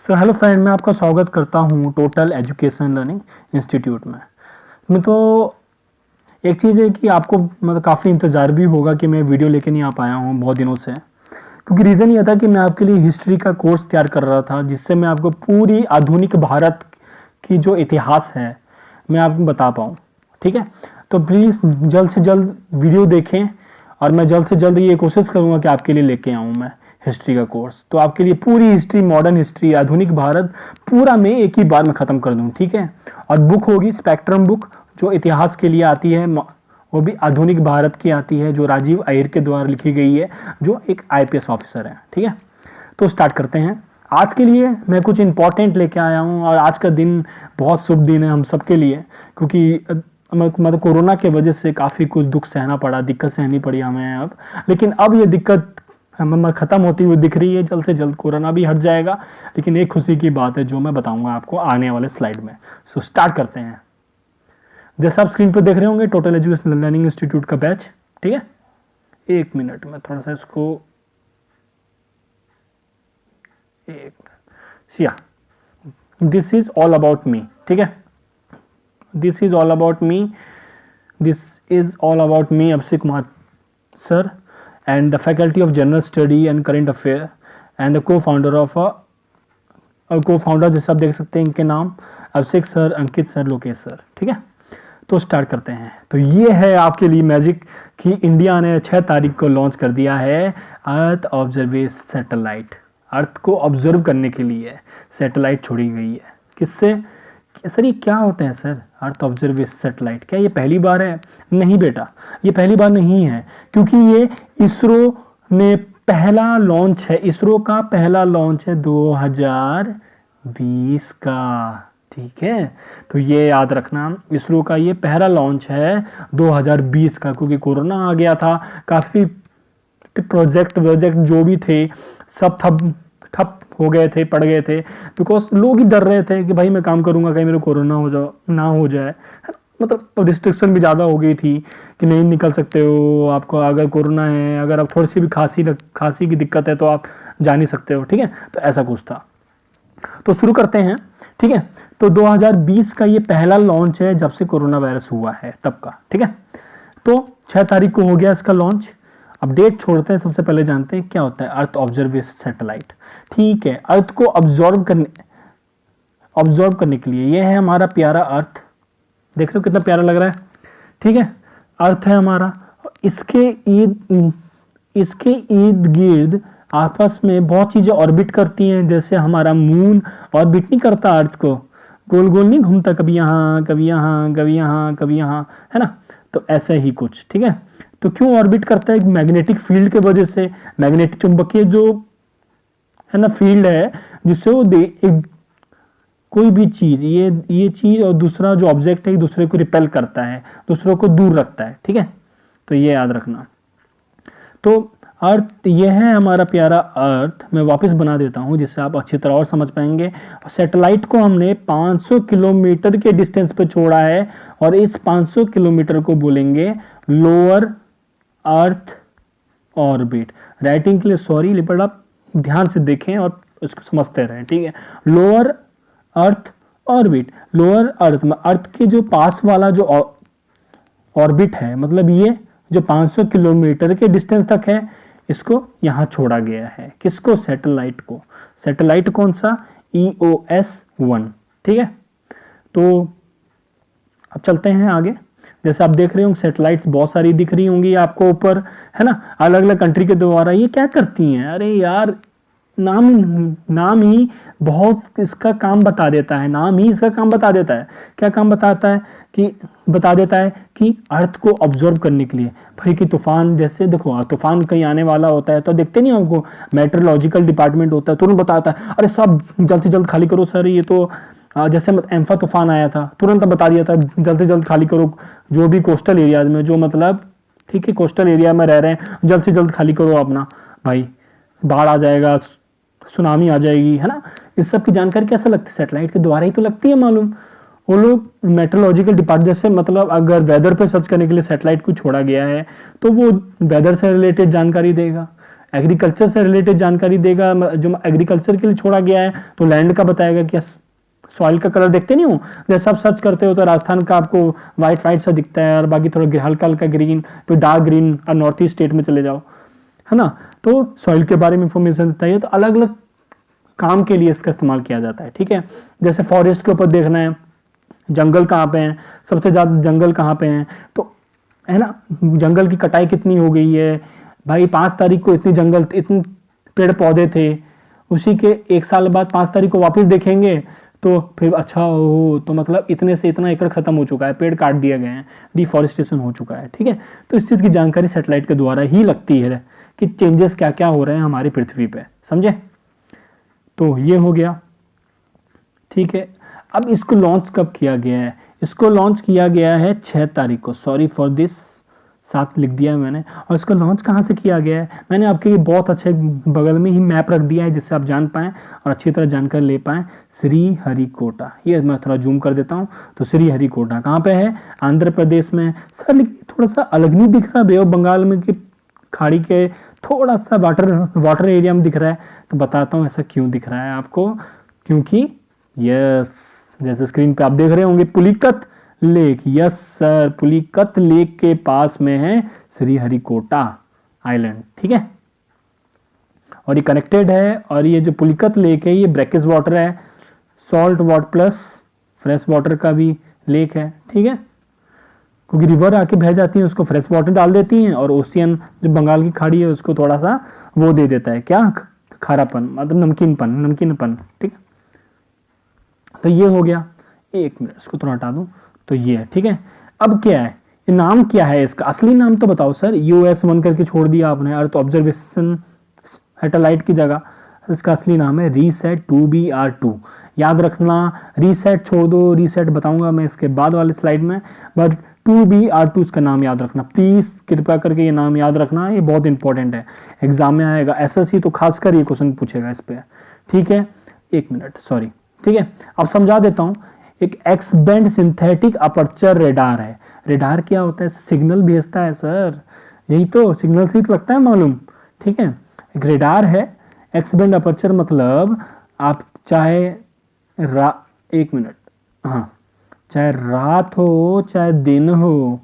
So hello friend, मैं आपका स्वागत करता हूँ टोटल एजुकेशन लर्निंग इंस्टीट्यूट में तो एक चीज़ है कि आपको मतलब काफ़ी इंतज़ार भी होगा कि मैं वीडियो लेके नहीं आ पाया हूँ बहुत दिनों से, क्योंकि रीज़न ये था कि मैं आपके लिए हिस्ट्री का कोर्स तैयार कर रहा था, जिससे मैं आपको पूरी आधुनिक भारत की जो इतिहास है मैं आपको बता पाऊँ। ठीक है, तो प्लीज़ जल्द से जल्द वीडियो देखें और मैं जल्द से जल्द ये कोशिश करूँगा कि आपके लिए लेके आऊँ मैं हिस्ट्री का कोर्स, तो आपके लिए पूरी हिस्ट्री, मॉडर्न हिस्ट्री, आधुनिक भारत पूरा मैं एक ही बार में ख़त्म कर दूँ। ठीक है, और बुक होगी स्पेक्ट्रम बुक, जो इतिहास के लिए आती है, वो भी आधुनिक भारत की आती है, जो राजीव अय्यर के द्वारा लिखी गई है, जो एक आईपीएस ऑफिसर है। ठीक है, तो स्टार्ट करते हैं। आज के लिए मैं कुछ इंपॉर्टेंट लेके आया हूँ और आज का दिन बहुत शुभ दिन है हम सबके लिए, क्योंकि मतलब कोरोना के वजह से काफ़ी कुछ दुख सहना पड़ा, दिक्कत सहनी पड़ी हमें अब, लेकिन अब ये दिक्कत हमें ख़त्म होती हुई दिख रही है। जल्द से जल्द कोरोना भी हट जाएगा, लेकिन एक खुशी की बात है जो मैं बताऊंगा आपको आने वाले स्लाइड में। सो स्टार्ट करते हैं। जैसे आप स्क्रीन पर देख रहे होंगे, टोटल एजुकेशन लर्निंग इंस्टीट्यूट का बैच। ठीक है, एक मिनट में थोड़ा सा इसको this is all about me. ठीक है, this is all about me, this is all about me Abhishek Kumar sir, and the faculty of general study and current affair and the co-founder of co-founder जैसे आप देख सकते हैं इनके नाम अभिषेक सर, अंकित sir, Lokesh sir. ठीक है, तो स्टार्ट करते हैं। तो ये है आपके लिए मैजिक कि इंडिया ने 6 तारीख को लॉन्च कर दिया है अर्थ ऑब्जर्वेशन सैटेलाइट। अर्थ को ऑब्जर्व करने के लिए सैटेलाइट छोड़ी गई है। किससे? सर ये क्या होते हैं सर अर्थ ऑब्जर्वेशन सैटेलाइट? क्या ये पहली बार है? नहीं बेटा, ये पहली बार नहीं है, क्योंकि ये इसरो ने पहला लॉन्च है, इसरो का पहला लॉन्च है 2020 का। ठीक है, तो ये याद रखना, इसरो का ये पहला लॉन्च है 2020 का, क्योंकि कोरोना आ गया था, काफ़ी प्रोजेक्ट जो भी थे सब ठप हो गए थे, पड़ गए थे, बिकॉज लोग ही डर रहे थे कि भाई मैं काम करूंगा कहीं मेरे कोरोना ना हो जाए। मतलब रिस्ट्रिक्शन भी ज़्यादा हो गई थी कि नहीं निकल सकते हो, आपको अगर कोरोना है, अगर आप थोड़ी सी भी खांसी की दिक्कत है तो आप जा नहीं सकते हो। ठीक है, तो ऐसा कुछ था। तो शुरू करते हैं। ठीक है, तो 2020 का ये पहला लॉन्च है जब से कोरोना वायरस हुआ है तब का। ठीक है, तो 6 तारीख को हो गया इसका लॉन्च। अपडेट छोड़ते हैं, सबसे पहले जानते हैं क्या होता है अर्थ ऑब्जर्वेशन सैटेलाइट। ठीक है, अर्थ को ऑब्जॉर्व करने के लिए ये है हमारा प्यारा अर्थ। देख रहे हो कितना प्यारा लग रहा है? ठीक है, अर्थ है हमारा, इसके इर्द गिर्द आपस में बहुत चीजें ऑर्बिट करती हैं। जैसे हमारा मून ऑर्बिट नहीं करता अर्थ को, गोल गोल नहीं घूमता, कभी यहाँ कभी यहाँ कभी यहाँ कभी यहाँ, है ना? तो ऐसे ही कुछ। ठीक है, तो क्यों ऑर्बिट करता है? मैग्नेटिक फील्ड के वजह से, मैग्नेटिक चुंबकीय जो है ना फील्ड है, जिससे वो कोई भी चीज, ये चीज और दूसरा जो ऑब्जेक्ट है एक दूसरे को रिपेल करता है, दूसरों को दूर रखता है। ठीक है, तो ये याद रखना। तो अर्थ ये है हमारा प्यारा अर्थ। मैं वापस बना देता हूँ जिससे आप अच्छी तरह और समझ पाएंगे। सैटेलाइट को हमने 500 किलोमीटर के डिस्टेंस पे छोड़ा है, और इस 500 किलोमीटर को बोलेंगे लोअर अर्थ ऑर्बिट। राइटिंग के लिए सॉरी, लेकिन आप ध्यान से देखें और इसको समझते रहें। ठीक है, lower earth orbit, lower earth के जो पास वाला जो ऑर्बिट है, मतलब ये जो 500 किलोमीटर के डिस्टेंस तक है, इसको यहां छोड़ा गया है। किसको? सैटेलाइट को। सैटेलाइट कौन सा? EOS-1। ठीक है, तो अब चलते हैं आगे। जैसे आप देख रहे होंगे सैटेलाइट्स बहुत सारी दिख रही होंगी आपको ऊपर, है ना, अलग अलग कंट्री के द्वारा। ये क्या करती हैं? अरे यार, नाम ही बहुत इसका काम बता देता है। नाम ही इसका काम बता देता है। क्या काम बता देता है कि अर्थ को ऑब्जर्व करने के लिए। भाई कि तूफान, जैसे देखो तूफान कहीं आने वाला होता है तो देखते नहीं हमको, मेट्रोलॉजिकल डिपार्टमेंट होता है, तुरंत बताता है अरे सब जल्द से जल्द खाली करो सर, ये तो जैसे एम्फा तूफान आया था, तुरंत बता दिया था जल्द से जल्द खाली करो, जो भी कोस्टल एरियाज में, जो मतलब ठीक है कोस्टल एरिया में रह रहे हैं, जल्द से जल्द खाली करो अपना, भाई बाढ़ आ जाएगा, सुनामी आ जाएगी, है ना। इस सब की जानकारी कैसे लगती है? सैटेलाइट के द्वारा ही तो लगती है मालूम। वो लोग मेट्रोलॉजिकल डिपार्टमेंट, जैसे मतलब अगर वेदर पे सर्च करने के लिए सैटेलाइट को छोड़ा गया है तो वो वेदर से रिलेटेड जानकारी देगा। एग्रीकल्चर से रिलेटेड जानकारी देगा, जो एग्रीकल्चर के लिए छोड़ा गया है तो लैंड का बताएगा कि सॉइल का कलर देखते नहीं हो, जैसे आप सर्च करते हो तो राजस्थान का आपको व्हाइट व्हाइट सा दिखता है और बाकी थोड़ा हल्का हल्का ग्रीन, फिर डार्क ग्रीन, और नॉर्थ ईस्ट स्टेट में चले जाओ, है ना, तो सॉइल के बारे में इंफॉर्मेशन देता है। तो अलग अलग काम के लिए इसका इस्तेमाल किया जाता है, ठीक है। जैसे फॉरेस्ट के ऊपर देखना है, जंगल कहाँ पे हैं, सबसे ज्यादा जंगल कहाँ पे हैं, तो है ना, जंगल की कटाई कितनी हो गई है भाई, 5 तारीख को इतने पेड़ पौधे थे, उसी के 1 साल बाद 5 तारीख को वापस देखेंगे तो फिर अच्छा हो, तो मतलब इतने से इतना एकड़ खत्म हो चुका है, पेड़ काट दिए गए हैं, डिफॉरेस्टेशन हो चुका है, ठीक है। तो इस चीज़ की जानकारी सैटेलाइट के द्वारा ही लगती है कि चेंजेस क्या क्या हो रहे हैं हमारी पृथ्वी पे, समझे। तो ये हो गया, ठीक है। अब इसको लॉन्च कब किया गया है? इसको लॉन्च किया गया है 6 तारीख को, सॉरी फॉर दिस, 7 लिख दिया है मैंने। और इसको लॉन्च कहाँ से किया गया है, मैंने आपके लिए बहुत अच्छे बगल में ही मैप रख दिया है जिससे आप जान पाएँ और अच्छी तरह जानकारी ले पाएँ। श्रीहरिकोटा, ये मैं थोड़ा जूम कर देता हूँ, तो श्रीहरिकोटा कहाँ पे है? आंध्र प्रदेश में। सर लेकिन थोड़ा सा अलग नहीं दिख रहा, बे ऑफ बंगाल में कि खाड़ी के थोड़ा सा वाटर एरिया में दिख रहा है, तो बताता हूँ ऐसा क्यों दिख रहा है आपको। क्योंकि यस, जैसे स्क्रीन पे आप देख रहे होंगे Pulicat lake, yes sir, Pulicat lake के पास में है श्रीहरिकोटा आइलैंड, ठीक है। और ये कनेक्टेड है, और ये जो पुलिकत लेक है ये ब्रैकिश वाटर है, salt water plus fresh water का भी लेक है, ठीक है। क्योंकि रिवर आके बह जाती है, उसको फ्रेश वाटर डाल देती हैं, और ओशियन जो बंगाल की खाड़ी है उसको थोड़ा सा वो दे देता है, क्या, खारापन, मतलब नमकीनपन, ठीक है। तो ये हो गया, एक मिनट इसको थोड़ा हटा दूं, तो ये है, ठीक है। अब क्या है, ये नाम क्या है इसका, असली नाम तो बताओ सर। US-1 करके छोड़ दिया आपने, अर्थ ऑब्जर्वेशन सैटेलाइट की जगह, इसका असली नाम है रीसेट 2BR2। याद रखना, रीसेट छोड़ दो, रीसेट बताऊंगा मैं इसके बाद वाले स्लाइड में, बट 2BR2 इसका नाम याद रखना प्लीज, कृपया करके ये नाम याद रखना, ये बहुत इंपॉर्टेंट है, एग्जाम में आएगा, SSC तो खासकर ये क्वेश्चन पूछेगा इस पे, ठीक है। एक मिनट, सॉरी, ठीक है। अब समझा देता हूं, एक x band synthetic aperture radar है। रेडार क्या होता है? सिग्नल भेजता है सर, यही तो, सिग्नल से ही तो लगता है मालूम, ठीक है। एक रेडार है, एक्स बैंड अपर्चर, मतलब आप चाहे एक मिनट, हाँ, चाहे रात हो चाहे दिन हो,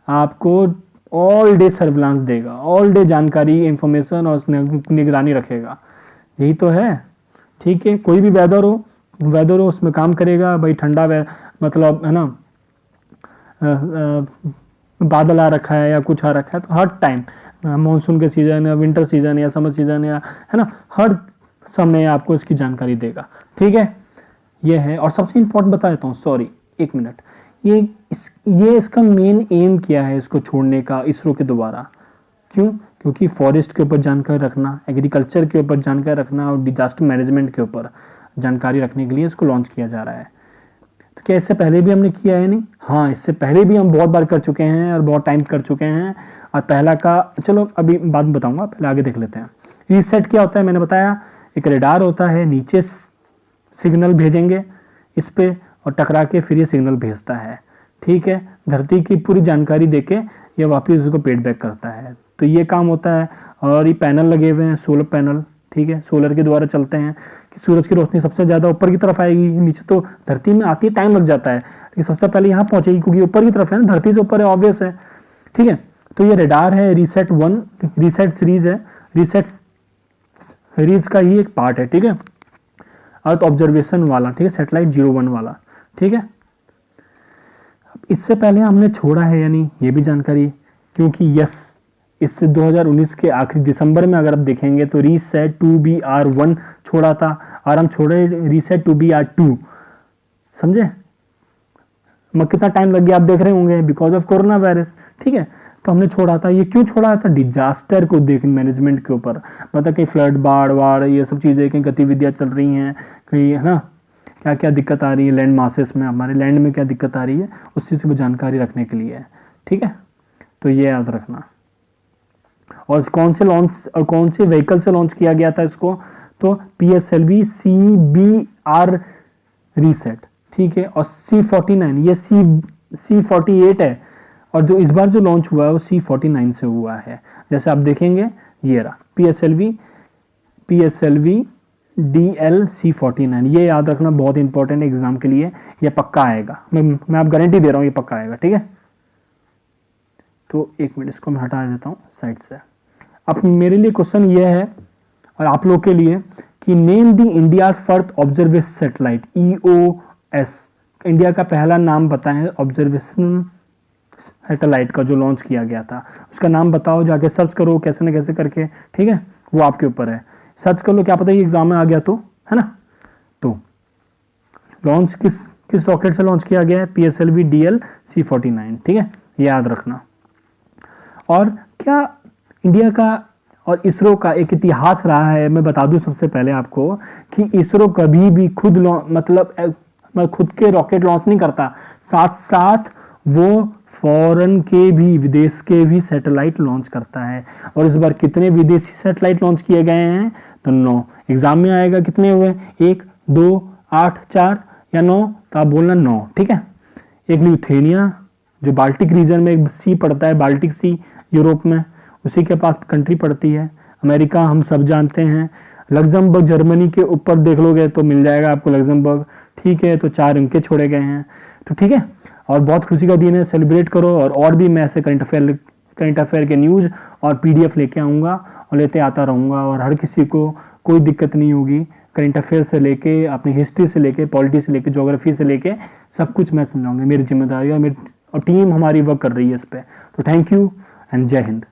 आपको ऑल डे सर्विलांस देगा, ऑल डे जानकारी, इंफॉर्मेशन और निगरानी रखेगा, यही तो है, ठीक है। कोई भी वेदर हो उसमें काम करेगा भाई, ठंडा मतलब है ना, बादल आ रखा है या कुछ आ रखा है तो हर टाइम, मानसून के सीजन या विंटर सीजन या समर सीजन या, है ना, हर समय आपको इसकी जानकारी देगा, ठीक है। ये है, और सबसे इम्पोर्टेंट बता देता हूँ, सॉरी एक मिनट, ये इसका मेन एम क्या है इसको छोड़ने का इसरो के द्वारा? क्यों? क्योंकि फॉरेस्ट के ऊपर जानकारी रखना, एग्रीकल्चर के ऊपर जानकारी रखना और डिजास्टर मैनेजमेंट के ऊपर जानकारी रखने के लिए इसको लॉन्च किया जा रहा है। तो क्या इससे पहले भी हमने किया है? नहीं, हाँ, इससे पहले भी हम बहुत बार कर चुके हैं और बहुत टाइम कर चुके हैं। और पहला का चलो अभी बाद में बताऊंगा, पहले आगे देख लेते हैं। रीसेट क्या होता है? मैंने बताया, एक रेडार होता है, नीचे सिग्नल भेजेंगे इस पे और टकरा के फिर ये सिग्नल भेजता है, ठीक है। धरती की पूरी जानकारी देके ये वापस उसको पेड बैक करता है, तो ये काम होता है। और ये पैनल लगे हुए हैं, सोलर पैनल, ठीक है, सोलर के द्वारा चलते हैं कि सूरज की रोशनी सबसे ज़्यादा ऊपर की तरफ आएगी, नीचे तो धरती में आती है टाइम लग जाता है, लेकिन सबसे पहले यहाँ पहुँचेगी क्योंकि ऊपर की तरफ है ना, धरती से ऊपर है, ऑब्वियस है, ठीक है। तो ये रेडार है, रीसेट 1, रीसेट सीरीज है, रीसेट सीरीज का ही एक पार्ट है, ठीक है, अर्थ ऑब्जर्वेशन वाला, ठीक है, सैटेलाइट 01 वाला, ठीक है। इससे पहले हमने छोड़ा है यानी ये भी जानकारी, क्योंकि यस, इससे 2019 के आखिरी दिसंबर में अगर आप देखेंगे तो रीसेट 2BR1 छोड़ा था और हम छोड़े रीसेट 2BR2, समझे। कितना टाइम लग गया आप देख रहे होंगे, बिकॉज ऑफ कोरोना वायरस, ठीक है। तो हमने छोड़ा था, ये क्यों छोड़ा था? डिजास्टर को देख मैनेजमेंट के ऊपर, मतलब कहीं फ्लड, बाढ़ ये सब चीज़ें, कहीं गतिविधियाँ चल रही हैं, कहीं, है ना, क्या क्या दिक्कत आ रही है लैंड मासेस में, हमारे लैंड में क्या दिक्कत आ रही है, उस चीज़ की जानकारी रखने के लिए, ठीक है। तो ये याद रखना। और कौन से लॉन्च और कौन से व्हीकल से लॉन्च किया गया था इसको? तो PSLV CBR रीसेट, ठीक है। और C49, ये C48 है, और जो इस बार जो लॉन्च हुआ है वो C49 से हुआ है। जैसे आप देखेंगे ये रहा PSLV DL-C49, ये याद रखना बहुत इंपॉर्टेंट है एग्जाम के लिए, ये पक्का आएगा, मैं आप गारंटी दे रहा हूँ ये पक्का आएगा, ठीक है। तो एक मिनट इसको मैं हटा देता हूँ साइड से। अब मेरे लिए क्वेश्चन ये है और आप लोग के लिए कि name the India's first observation satellite EOS, India का पहला नाम बताएं ऑब्जर्वेशन सैटेलाइट का जो लॉन्च किया गया था, उसका नाम बताओ, जाके सर्च करो कैसे न कैसे करके, ठीक है, वो आपके ऊपर है, सर्च कर लो, क्या पता ये एग्जाम में आ गया तो, है ना। तो लॉन्च किस रॉकेट से लॉन्च किया गया है, PSLV DL-C49, ठीक है, ये याद रखना। और क्या इंडिया का और इसरो का एक इतिहास रहा है, मैं बता दूं सबसे पहले आपको कि इसरो कभी भी खुद खुद के रॉकेट लॉन्च नहीं करता, साथ साथ वो फॉरेन के भी, विदेश के भी सैटेलाइट लॉन्च करता है। और इस बार कितने विदेशी सैटेलाइट लॉन्च किए गए हैं, तो 9। एग्जाम में आएगा कितने हुए, 1 2 8 4 या 9, तो आप बोलना 9, ठीक है। एक ल्यूथेनिया जो बाल्टिक रीजन में एक सी पड़ता है, बाल्टिक सी यूरोप में, उसी के पास कंट्री पड़ती है। अमेरिका हम सब जानते हैं। लग्जमबर्ग जर्मनी के ऊपर देख लोगे तो मिल जाएगा आपको लग्जमबर्ग, ठीक है। तो 4 अंक छोड़े गए हैं, तो ठीक है। और बहुत खुशी का दिन है, सेलिब्रेट करो। और भी मैं ऐसे करंट अफेयर के न्यूज़ और PDF लेके आऊँगा और लेते आता रहूँगा, और हर किसी को कोई दिक्कत नहीं होगी। करंट अफेयर से लेके अपनी हिस्ट्री से लेके पॉलिटी से लेके ज्योग्राफी से लेके सब कुछ मैं समझाऊंगा, मेरी जिम्मेदारी और टीम हमारी वर्क कर रही है इस पर। तो थैंक यू एंड जय हिंद।